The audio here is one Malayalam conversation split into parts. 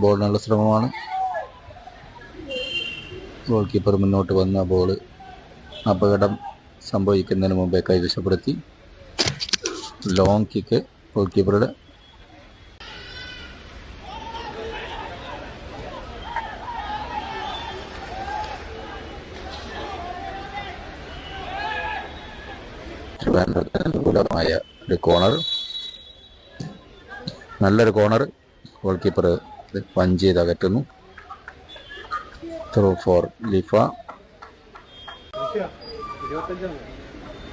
ബോളിനുള്ള ശ്രമമാണ്. ഗോൾ കീപ്പർ മുന്നോട്ട് വന്ന ബോൾ അപകടം സംഭവിക്കുന്നതിന് മുമ്പേ കൈവശപ്പെടുത്തി. ലോങ് കിക്ക് ഗോൾ കീപ്പറുടെ. അനുകൂലമായ ഒരു കോണർ, നല്ലൊരു കോണർ. ഗോൾ കീപ്പർ പഞ്ച് ചെയ്ത് അകറ്റുന്നു. ത്രൂ ഫോർ ലിഫ.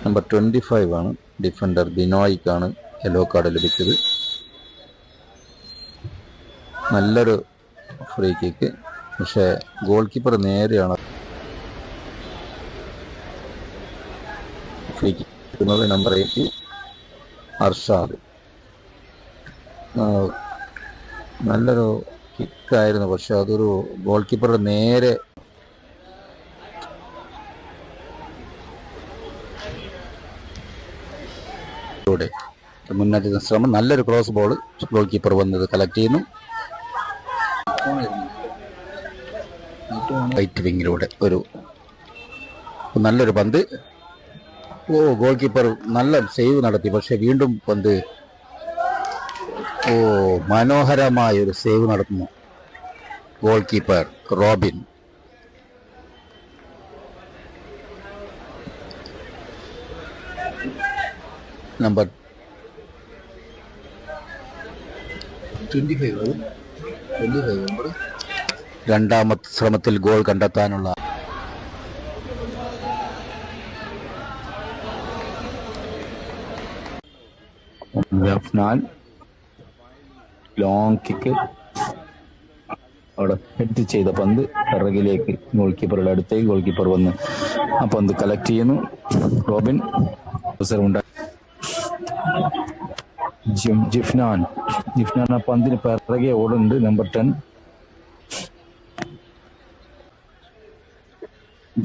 നമ്പർ 25 ആണ് ഡിഫൻഡർ ബിനോയ്ക്കാണ് യെല്ലോ കാർഡ് ലഭിച്ചത്. നല്ലൊരു ഫ്രീ കിക്ക്, പക്ഷേ ഗോൾ കീപ്പർ നേരെയാണ് ഫ്രീ കിക്ക് കിട്ടുന്നത്. നമ്പർ 8 അർഷാദ്. നല്ലൊരു കിക്കായിരുന്നു, പക്ഷെ അതൊരു ഗോൾ കീപ്പറുടെ നേരെ മുന്നേറ്റ ശ്രമം. നല്ലൊരു ക്രോസ് ബോൾ ഗോൾ കീപ്പർ വന്നത് കളക്ട് ചെയ്യുന്നു. റൈറ്റ് വിങ്ങിലൂടെ ഒരു നല്ലൊരു പന്ത്. ഗോൾ കീപ്പർ നല്ല സേവ് നടത്തി, പക്ഷെ വീണ്ടും പന്ത് മനോഹരമായ ഒരു സേവ് നടത്തുന്നു ഗോൾ കീപ്പർ റോബിൻ. നമ്പർ 25 രണ്ടാമത്തെ ശ്രമത്തിൽ ഗോൾ കണ്ടെത്താനുള്ള അഫ്നാൻ. ലോങ് കിക്ക്, അവിടെ ഹെഡ് ചെയ്ത പന്ത് പിറകിലേക്ക് ഗോൾ കീപ്പറുടെ അടുത്തേക്ക് ഗോൾ കീപ്പർ വന്ന് ആ പന്ത് കളക്ട് ചെയ്യുന്നു. റോബിൻ അവസരമുണ്ടായി. ജിഫ്നാൻ ആ പന്തിന് പിറകെ ഓടുന്നുണ്ട്. നമ്പർ 10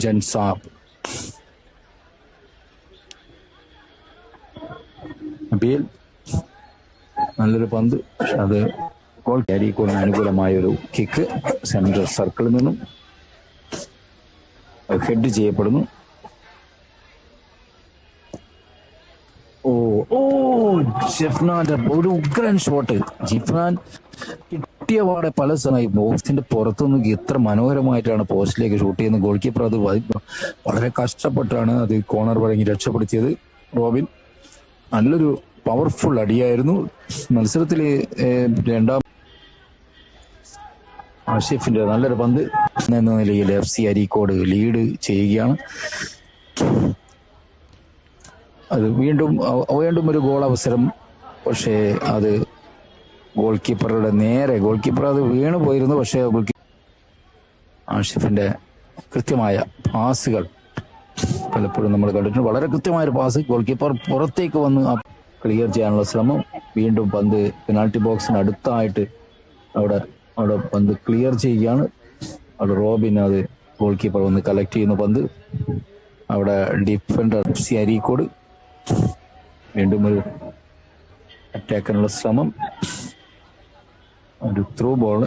ജൻസാബ്. അബീൽ, നല്ലൊരു പന്ത്, പക്ഷെ അത് ഗോൾ ക്യാരിക്കോളിന് അനുകൂലമായ ഒരു കിക്ക്. സെൻട്രൽ സർക്കിളിൽ നിന്നും ഹെഡ് ചെയ്യപ്പെടുന്നു. ജിഫ്നാന്റെ ഒരു ഉഗ്രൻ ഷോട്ട്. ജിഫ്നാൻ കിട്ടിയ പാടെ പല സമയം ബോക്സിന്റെ പുറത്തുനിന്ന് എത്ര മനോഹരമായിട്ടാണ് പോസ്റ്റിലേക്ക് ഷൂട്ട് ചെയ്യുന്നത്. ഗോൾ കീപ്പർ അത് വളരെ കഷ്ടപ്പെട്ടാണ് അത് കോർണർ വഴങ്ങി രക്ഷപ്പെടുത്തിയത്. റോബിൻ നല്ലൊരു പവർഫുൾ അടിയായിരുന്നു. മത്സരത്തില് രണ്ടാം ആഷിഫിന്റെ നല്ലൊരു പന്ത് എന്ന നിലയിൽ FC അരീക്കോട് ലീഡ് ചെയ്യുകയാണ്. അത് വീണ്ടും ഒരു ഗോൾ അവസരം, പക്ഷേ അത് ഗോൾ കീപ്പറുടെ നേരെ ഗോൾ കീപ്പർ അത് വീണു പോയിരുന്നു. പക്ഷേ ആഷിഫിന്റെ കൃത്യമായ പാസുകൾ പലപ്പോഴും നമ്മൾ കണ്ടിട്ടുണ്ട്. വളരെ കൃത്യമായ ഒരു പാസ്, ഗോൾ കീപ്പർ പുറത്തേക്ക് വന്ന് ക്ലിയർ ചെയ്യാനുള്ള ശ്രമം. വീണ്ടും പന്ത് പെനാൾട്ടി ബോക്സിന് അടുത്തായിട്ട് അവിടെ പന്ത് ക്ലിയർ ചെയ്യുകയാണ്. അവിടെ റോബിൻ അത് ഗോൾ കീപ്പർ വന്ന് കളക്ട് ചെയ്യുന്ന പന്ത്. അവിടെ ഡിഫൻഡർ FC അരീക്കോട് വീണ്ടും ഒരു അറ്റാക്കിനുള്ള ശ്രമം. ഒരു ത്രൂ ബോൾ